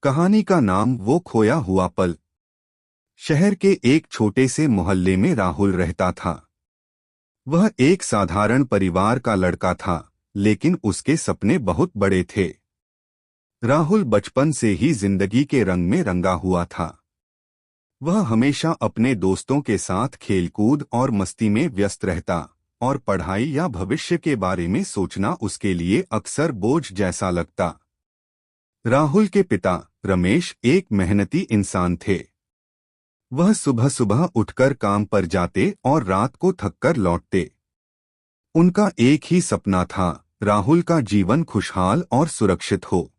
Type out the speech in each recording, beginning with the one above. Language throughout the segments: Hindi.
कहानी का नाम वो खोया हुआ पल। शहर के एक छोटे से मोहल्ले में राहुल रहता था। वह एक साधारण परिवार का लड़का था, लेकिन उसके सपने बहुत बड़े थे। राहुल बचपन से ही जिंदगी के रंग में रंगा हुआ था। वह हमेशा अपने दोस्तों के साथ खेलकूद और मस्ती में व्यस्त रहता, और पढ़ाई या भविष्य के बारे में सोचना उसके लिए अक्सर बोझ जैसा लगता। राहुल के पिता रमेश एक मेहनती इंसान थे। वह सुबह सुबह उठकर काम पर जाते और रात को थककर लौटते। उनका एक ही सपना था, राहुल का जीवन खुशहाल और सुरक्षित हो।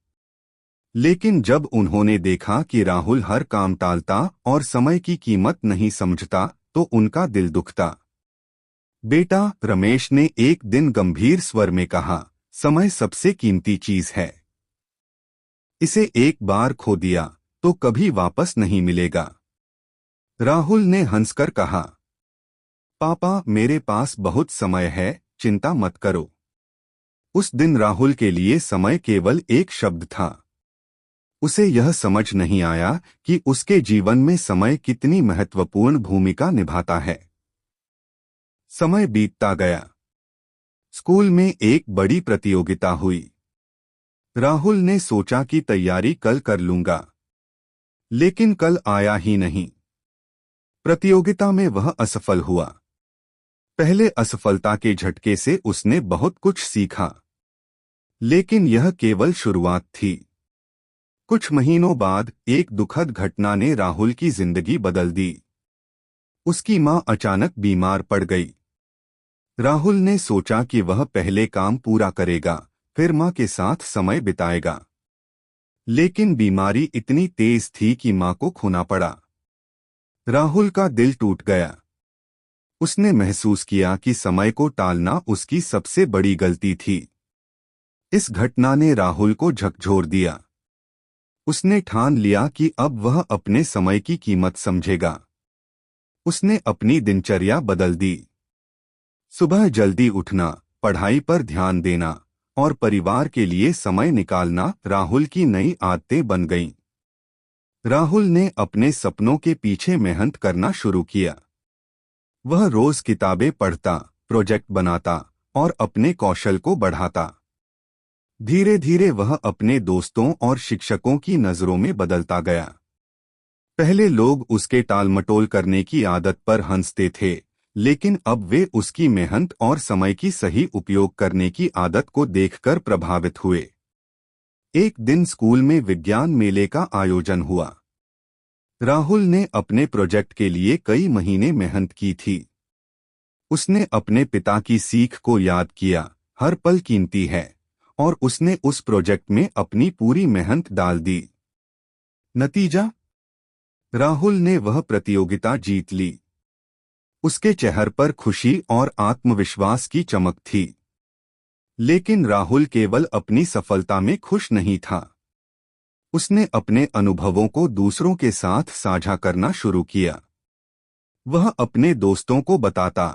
लेकिन जब उन्होंने देखा कि राहुल हर काम टालता और समय की कीमत नहीं समझता, तो उनका दिल दुखता। बेटा, रमेश ने एक दिन गंभीर स्वर में कहा, समय सबसे कीमती चीज है। इसे एक बार खो दिया तो कभी वापस नहीं मिलेगा। राहुल ने हंसकर कहा, पापा, मेरे पास बहुत समय है, चिंता मत करो। उस दिन राहुल के लिए समय केवल एक शब्द था। उसे यह समझ नहीं आया कि उसके जीवन में समय कितनी महत्वपूर्ण भूमिका निभाता है। समय बीतता गया। स्कूल में एक बड़ी प्रतियोगिता हुई। राहुल ने सोचा कि तैयारी कल कर लूंगा, लेकिन कल आया ही नहीं। प्रतियोगिता में वह असफल हुआ। पहले असफलता के झटके से उसने बहुत कुछ सीखा, लेकिन यह केवल शुरुआत थी। कुछ महीनों बाद एक दुखद घटना ने राहुल की जिंदगी बदल दी। उसकी मां अचानक बीमार पड़ गई। राहुल ने सोचा कि वह पहले काम पूरा करेगा, फिर मां के साथ समय बिताएगा। लेकिन बीमारी इतनी तेज थी कि मां को खोना पड़ा। राहुल का दिल टूट गया। उसने महसूस किया कि समय को टालना उसकी सबसे बड़ी गलती थी। इस घटना ने राहुल को झकझोर दिया। उसने ठान लिया कि अब वह अपने समय की कीमत समझेगा। उसने अपनी दिनचर्या बदल दी। सुबह जल्दी उठना, पढ़ाई पर ध्यान देना और परिवार के लिए समय निकालना राहुल की नई आदतें बन गईं। राहुल ने अपने सपनों के पीछे मेहनत करना शुरू किया। वह रोज किताबें पढ़ता, प्रोजेक्ट बनाता और अपने कौशल को बढ़ाता। धीरे धीरे वह अपने दोस्तों और शिक्षकों की नजरों में बदलता गया। पहले लोग उसके टालमटोल करने की आदत पर हंसते थे, लेकिन अब वे उसकी मेहनत और समय की सही उपयोग करने की आदत को देखकर प्रभावित हुए। एक दिन स्कूल में विज्ञान मेले का आयोजन हुआ। राहुल ने अपने प्रोजेक्ट के लिए कई महीने मेहनत की थी। उसने अपने पिता की सीख को याद किया, हर पल कीमती है, और उसने उस प्रोजेक्ट में अपनी पूरी मेहनत डाल दी। नतीजा, राहुल ने वह प्रतियोगिता जीत ली। उसके चेहरे पर खुशी और आत्मविश्वास की चमक थी। लेकिन राहुल केवल अपनी सफलता में खुश नहीं था। उसने अपने अनुभवों को दूसरों के साथ साझा करना शुरू किया। वह अपने दोस्तों को बताता,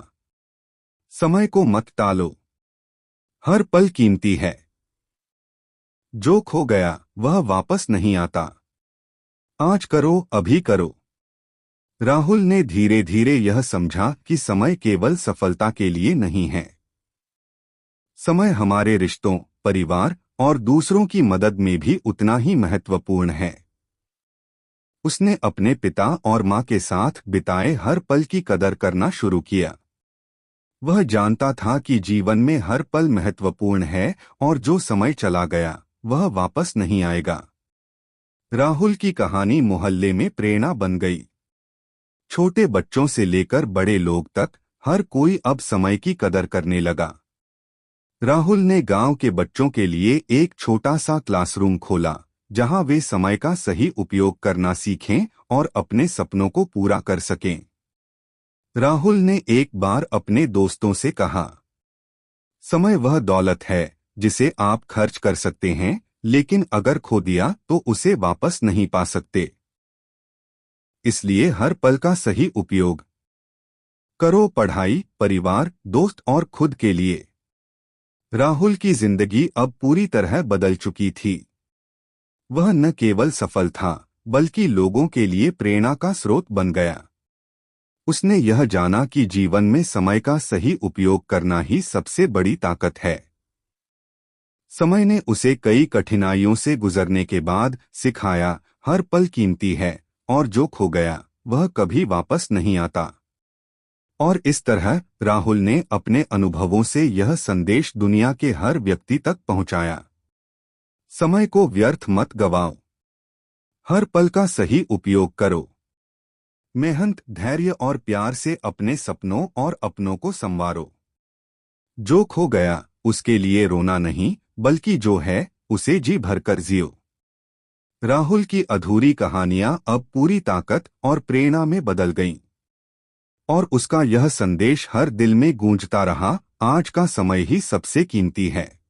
समय को मत टालो, हर पल कीमती है। जो खो गया वह वापस नहीं आता। आज करो, अभी करो। राहुल ने धीरे धीरे यह समझा कि समय केवल सफलता के लिए नहीं है। समय हमारे रिश्तों, परिवार और दूसरों की मदद में भी उतना ही महत्वपूर्ण है। उसने अपने पिता और मां के साथ बिताए हर पल की कदर करना शुरू किया। वह जानता था कि जीवन में हर पल महत्वपूर्ण है, और जो समय चला गया वह वापस नहीं आएगा। राहुल की कहानी मोहल्ले में प्रेरणा बन गई। छोटे बच्चों से लेकर बड़े लोग तक हर कोई अब समय की कदर करने लगा। राहुल ने गांव के बच्चों के लिए एक छोटा सा क्लासरूम खोला, जहां वे समय का सही उपयोग करना सीखें और अपने सपनों को पूरा कर सकें। राहुल ने एक बार अपने दोस्तों से कहा, समय वह दौलत है जिसे आप खर्च कर सकते हैं, लेकिन अगर खो दिया तो उसे वापस नहीं पा सकते। इसलिए हर पल का सही उपयोग करो, पढ़ाई, परिवार, दोस्त और खुद के लिए। राहुल की जिंदगी अब पूरी तरह बदल चुकी थी। वह न केवल सफल था बल्कि लोगों के लिए प्रेरणा का स्रोत बन गया। उसने यह जाना कि जीवन में समय का सही उपयोग करना ही सबसे बड़ी ताकत है। समय ने उसे कई कठिनाइयों से गुजरने के बाद सिखाया, हर पल कीमती है और जो खो गया वह कभी वापस नहीं आता। और इस तरह राहुल ने अपने अनुभवों से यह संदेश दुनिया के हर व्यक्ति तक पहुंचाया। समय को व्यर्थ मत गवाओ। हर पल का सही उपयोग करो। मेहनत, धैर्य और प्यार से अपने सपनों और अपनों को संवारो। जो खो गया उसके लिए रोना नहीं, बल्कि जो है उसे जी भरकर जियो। राहुल की अधूरी कहानियां अब पूरी ताकत और प्रेरणा में बदल गईं। और उसका यह संदेश हर दिल में गूंजता रहा, आज का समय ही सबसे कीमती है।